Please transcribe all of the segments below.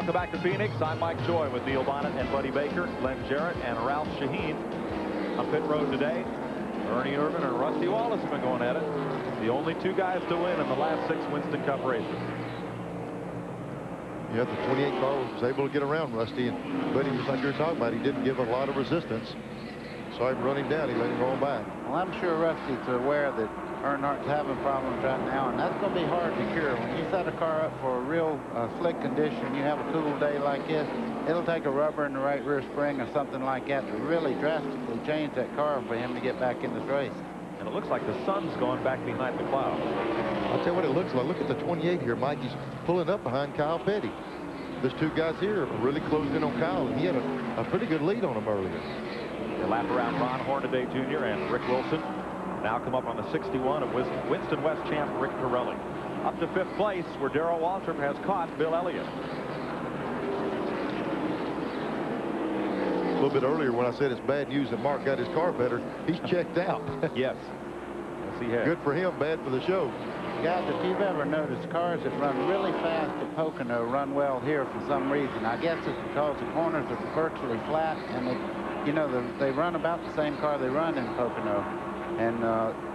Welcome back to Phoenix. I'm Mike Joy with Neil Bonnet and Buddy Baker, Glenn Jarrett, and Ralph Shaheen on pit road today. Ernie Irvin and Rusty Wallace have been going at it. The only two guys to win in the last 6 Winston Cup races. Yeah, the 28 car was able to get around Rusty, and Buddy, just like you were talking about, he didn't give a lot of resistance. Saw him run him down. He let him roll back. Well, I'm sure Rusty's aware that Earnhardt's having problems right now, and that's going to be hard to cure. When you set a car up for a real slick condition, you have a cool day like this, it'll take a rubber in the right rear spring or something like that to really drastically change that car for him to get back in this race. And it looks like the sun's going back behind the clouds. I'll tell you what it looks like. Look at the 28 here, Mike. He's pulling up behind Kyle Petty. Those two guys here are really closed in on Kyle, and he had a pretty good lead on him earlier. They lap around Ron Hornaday Jr. and Rick Wilson. Now come up on the 61 of Winston West champ Rick Pirelli. Up to 5th place, where Darrell Waltrip has caught Bill Elliott. A little bit earlier when I said it's bad news that Mark got his car better, he's checked out. Yes. Yes, he has. Good for him, bad for the show. Guys, if you've ever noticed cars that run really fast at Pocono run well here for some reason, I guess it's because the corners are virtually flat, and they run about the same car they run in Pocono. And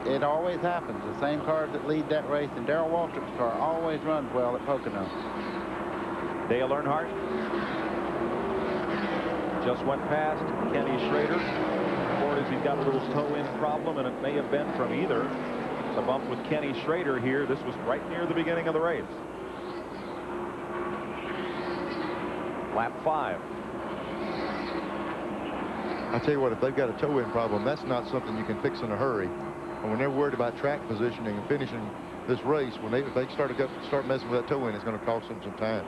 it always happens. The same cars that lead that race, and Darrell Waltrip's car always runs well at Pocono. Dale Earnhardt just went past Kenny Schrader. Ford as he's got a little toe-in problem, and it may have been from either the bump with Kenny Schrader here. This was right near the beginning of the race. Lap 5. I tell you what, if they've got a toe-in problem, that's not something you can fix in a hurry. And when they're worried about track positioning and finishing this race, if they start messing with that toe-in, it's going to cost them some time.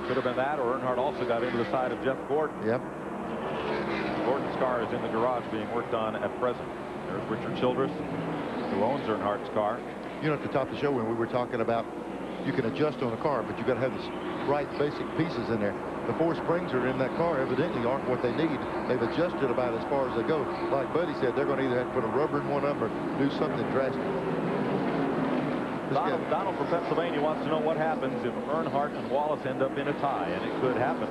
Could have been that, or Earnhardt also got into the side of Jeff Gordon. Yep. Gordon's car is in the garage being worked on at present. There's Richard Childress, who owns Earnhardt's car. You know, at the top of the show when we were talking about you can adjust on a car, but you got to have the right basic pieces in there. The 4 springs are in that car evidently aren't what they need. They've adjusted about as far as they go. Like Buddy said, they're going to either have to put a rubber in one of them or do something drastic. Donald from Pennsylvania wants to know what happens if Earnhardt and Wallace end up in a tie, and it could happen.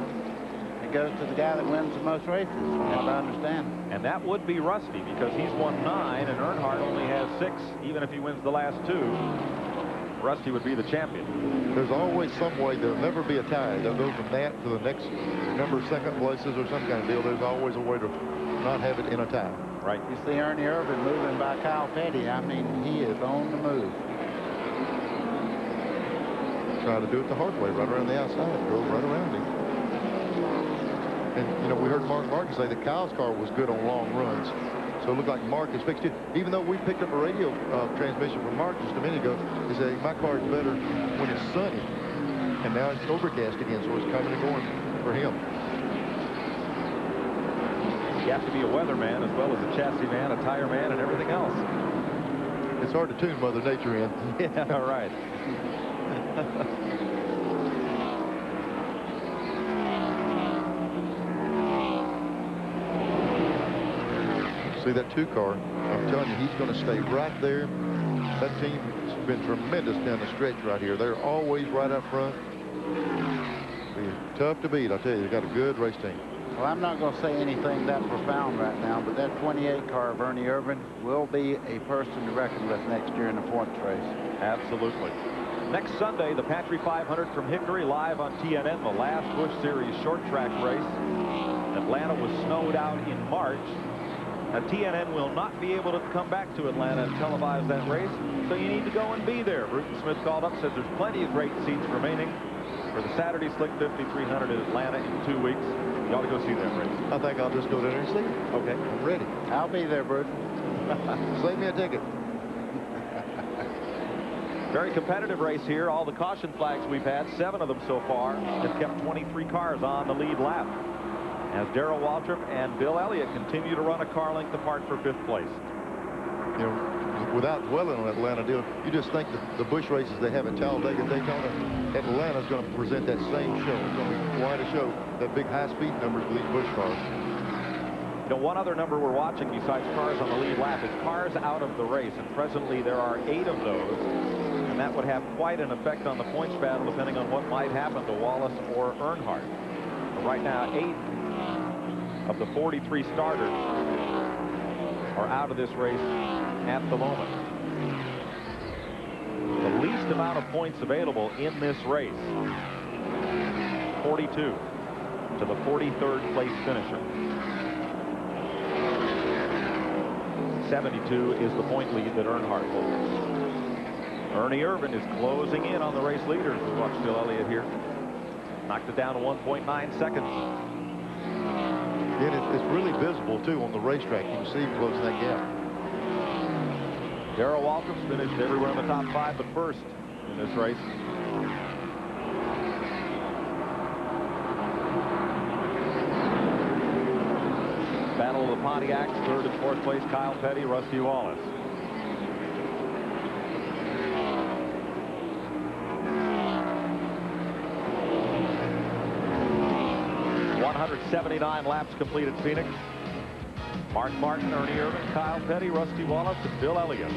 It goes to the guy that wins the most races, from what I understand. And that would be Rusty, because he's won 9 and Earnhardt only has 6. Even if he wins the last 2, Rusty would be the champion. There's always some way. There'll never be a tie. They'll go from that to the next number of second places or some kind of deal. There's always a way to not have it in a tie. Right. You see Ernie Irvin moving by Kyle Petty. I mean, he is on the move. Trying to do it the hard way, right around the outside. Drove right around him. And, you know, we heard Mark Martin say that Kyle's car was good on long runs. So it looked like Mark is fixed it. Even though we picked up a radio transmission from Mark just a minute ago, he said, my car is better when it's sunny. And now it's overcast again, so it's coming and going for him. You have to be a weatherman as well as a chassis man, a tire man, and everything else. It's hard to tune Mother Nature in. Yeah, all right. See that 2 car? I'm telling you, he's going to stay right there. That team has been tremendous down the stretch right here. They're always right up front. Be tough to beat, I tell you. They've got a good race team. Well, I'm not going to say anything that profound right now, but that 28 car of Ernie Irvin will be a person to reckon with next year in the points race. Absolutely. Next Sunday, the Pantry 500 from Hickory live on TNN, the last Busch Series short track race. Atlanta was snowed out in March. Now, TNN will not be able to come back to Atlanta and televise that race, so you need to go and be there. Bruton Smith called up, says there's plenty of great seats remaining for the Saturday Slick 5300 in Atlanta in 2 weeks. You ought to go see that race. I think I'll just go down there and see it. Okay. I'm ready. I'll be there, Bruton. Save me a ticket. Very competitive race here. All the caution flags we've had, 7 of them so far, have kept 23 cars on the lead lap, as Darrell Waltrip and Bill Elliott continue to run a car length apart for 5th place. You know, without dwelling on Atlanta deal, you just think that the Busch races they have at Talladega, Daytona, Atlanta's going to present that same show. It's going to be quite a show. That big high-speed numbers for these Busch cars. You know, one other number we're watching besides cars on the lead lap is cars out of the race, and presently there are 8 of those. And And that would have quite an effect on the points battle, depending on what might happen to Wallace or Earnhardt. But right now, 8 of the 43 starters are out of this race at the moment. The least amount of points available in this race, 42 to the 43rd place finisher. 72 is the point lead that Earnhardt holds. Ernie Irvan is closing in on the race leaders. We watch Bill Elliott here. Knocked it down to 1.9 seconds. And it's really visible, too, on the racetrack. You can see him closing that gap. Darrell Waltrip's finished everywhere in the top 5 but first in this race. Battle of the Pontiacs, 3rd and 4th place, Kyle Petty, Rusty Wallace. .179 laps completed Phoenix. Mark Martin, Ernie Irvan, Kyle Petty, Rusty Wallace, and Bill Elliott.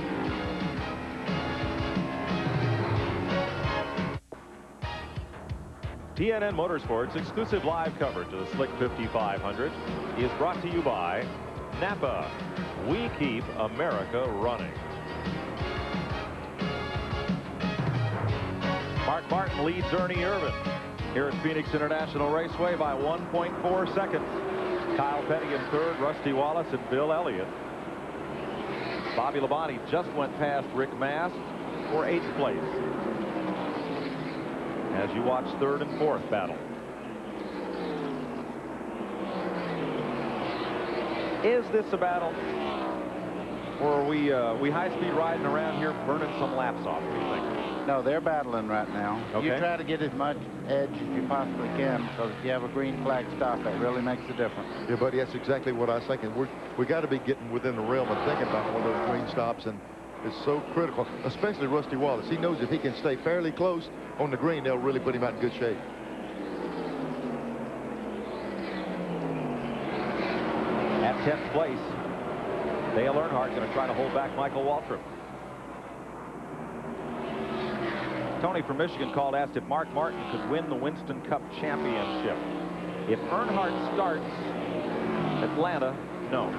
TNN Motorsports exclusive live coverage of the Slick 5500 is brought to you by Napa. We keep America running. Mark Martin leads Ernie Irvan here at Phoenix International Raceway by 1.4 seconds. Kyle Petty in 3rd, Rusty Wallace and Bill Elliott. Bobby Labonte just went past Rick Mast for 8th place. As you watch 3rd and 4th battle. Is this a battle? Or are we high-speed riding around here burning some laps off, do you think? No, they're battling right now. Okay. You try to get as much edge as you possibly can, because if you have a green flag stop, that really makes a difference. Yeah, buddy, that's exactly what I was thinking. We got to be getting within the realm of thinking about one of those green stops, and it's so critical, especially Rusty Wallace. He knows if he can stay fairly close on the green, they'll really put him out in good shape. At 10th place, Dale Earnhardt going to try to hold back Michael Waltrip. Tony from Michigan called, asked if Mark Martin could win the Winston Cup championship. If Earnhardt starts Atlanta, no.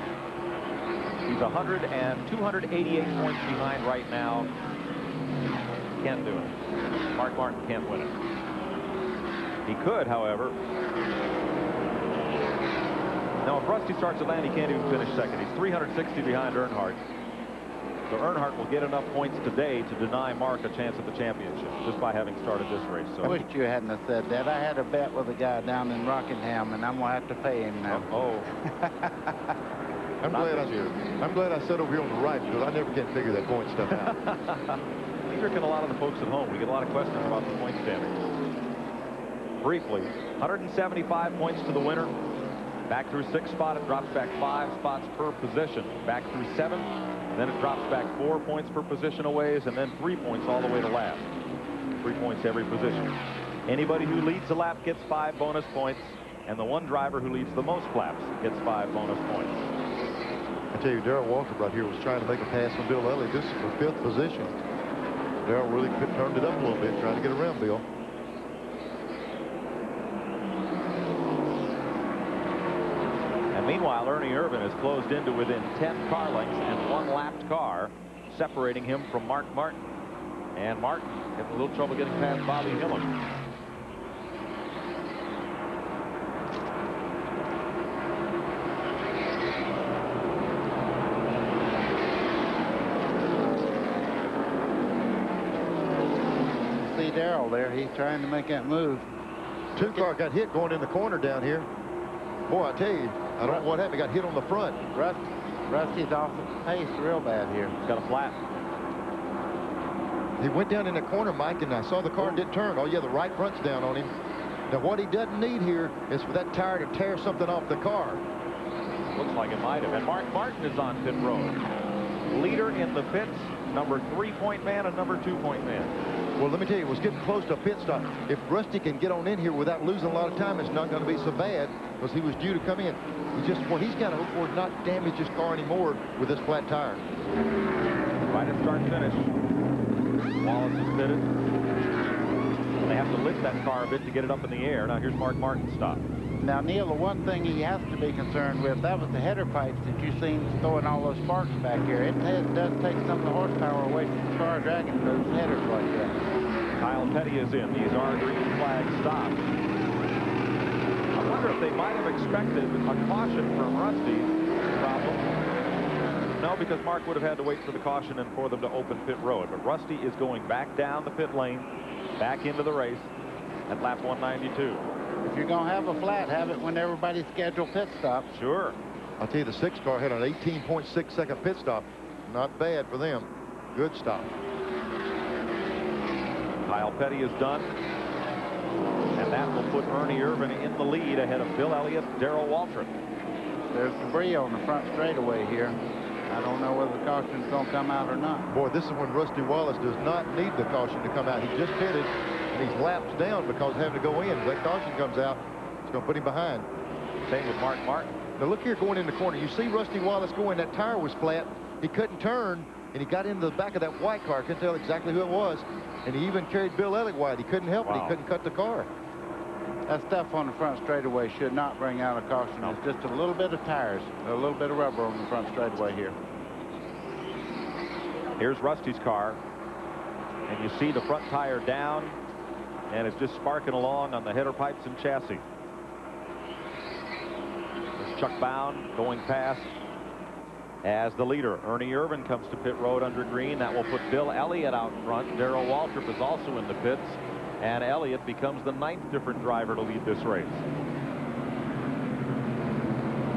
He's 100 and 288 points behind right now. Can't do it. Mark Martin can't win it. He could, however. Now, if Rusty starts Atlanta, he can't even finish second. He's 360 behind Earnhardt. So Earnhardt will get enough points today to deny Mark a chance at the championship just by having started this race. So I wish you hadn't have said that. I had a bet with a guy down in Rockingham, and I'm going to have to pay him now. I'm glad I sat over here on the right, because I never can figure that point stuff out. Neither can a lot of the folks at home. We get a lot of questions about the point standings. Briefly, 175 points to the winner. Back through 6 spot, it drops back 5 spots per position. Back through 7, and then it drops back 4 points per position a ways, and then 3 points all the way to last. 3 points every position. Anybody who leads a lap gets 5 bonus points, and the one driver who leads the most laps gets 5 bonus points. I tell you, Darrell Waltrip right here was trying to make a pass on Bill Elliott. This is for 5th position. Darrell really turned it up a little bit, trying to get around Bill. And meanwhile, Ernie Irvan has closed into within 10 car lengths and 1 lapped car, separating him from Mark Martin. And Martin having a little trouble getting past Bobby Hillin. Darrell there, he's trying to make that move. 2 car got hit going in the corner down here. Boy, I tell you, I don't know what happened. He got hit on the front. Rusty's off the pace real bad here. He's got a flat. He went down in the corner, Mike, and I saw the car didn't turn. Oh, yeah, the right front's down on him. Now, what he doesn't need here is for that tire to tear something off the car. Looks like it might have. And Mark Martin is on pit road. Leader in the pits, number 3-point man and number 2-point man. Well, let me tell you, it was getting close to a pit stop. If Rusty can get on in here without losing a lot of time, it's not going to be so bad, because he was due to come in. What he's got to hope for is not damage his car anymore with this flat tire. Right at start and finish. Wallace is pitted. They have to lift that car a bit to get it up in the air. Now here's Mark Martin's stop. Now, Neil, the one thing he has to be concerned with, that was the header pipes that you seen throwing all those sparks back here. It does take some of the horsepower away from the car dragging those headers like that. Kyle Petty is in. These are green flag stops. I wonder if they might have expected a caution from Rusty. Problem. No, because Mark would have had to wait for the caution and for them to open pit road. But Rusty is going back down the pit lane, back into the race at lap 192. If you're going to have a flat, have it when everybody's scheduled pit stops. Sure. I'll tell you, the 6 car had an 18.6 second pit stop. Not bad for them. Good stop. Kyle Petty is done. And that will put Ernie Irvin in the lead ahead of Bill Elliott, Darrell Waltrip. There's debris on the front straightaway here. I don't know whether the caution's going to come out or not. Boy, this is when Rusty Wallace does not need the caution to come out. He just pitted, and he's laps down because having to go in. If that caution comes out, it's going to put him behind. Same with Mark Martin. Now look here, going in the corner. You see Rusty Wallace going. That tire was flat. He couldn't turn, and he got into the back of that white car. I couldn't tell exactly who it was. And he even carried Bill Elliott wide. He couldn't help it. He couldn't cut the car. That stuff on the front straightaway should not bring out a caution. No. It's just a little bit of tires, a little bit of rubber on the front straightaway here. Here's Rusty's car, and you see the front tire down, and it's just sparking along on the header pipes and chassis. There's Chuck Bound going past as the leader. Ernie Irvin comes to pit road under green. That will put Bill Elliott out front. Darrell Waltrip is also in the pits, and Elliott becomes the 9th different driver to lead this race.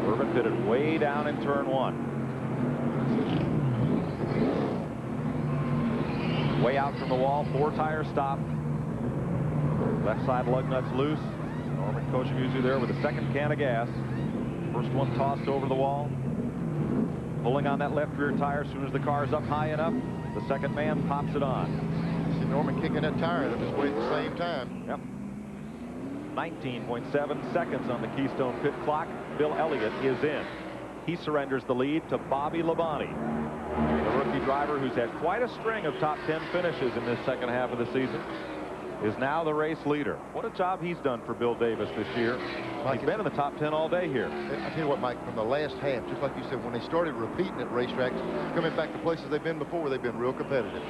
Irvin pitted way down in turn 1. Way out from the wall, 4-tire stop. Left side lug nuts loose. Norman Koshibuzu there with a second can of gas. First one tossed over the wall. Pulling on that left rear tire. As soon as the car's up high enough, the second man pops it on. See Norman kicking that tire up his way at the same time. Yep. 19.7 seconds on the Keystone pit clock. Bill Elliott is in. He surrenders the lead to Bobby Labonte. The rookie driver, who's had quite a string of top 10 finishes in this second half of the season, is now the race leader. What a job he's done for Bill Davis this year. He's been in the top 10 all day here. I tell you what, Mike, from the last half, just like you said, when they started repeating at racetracks, coming back to places they've been before, they've been real competitive.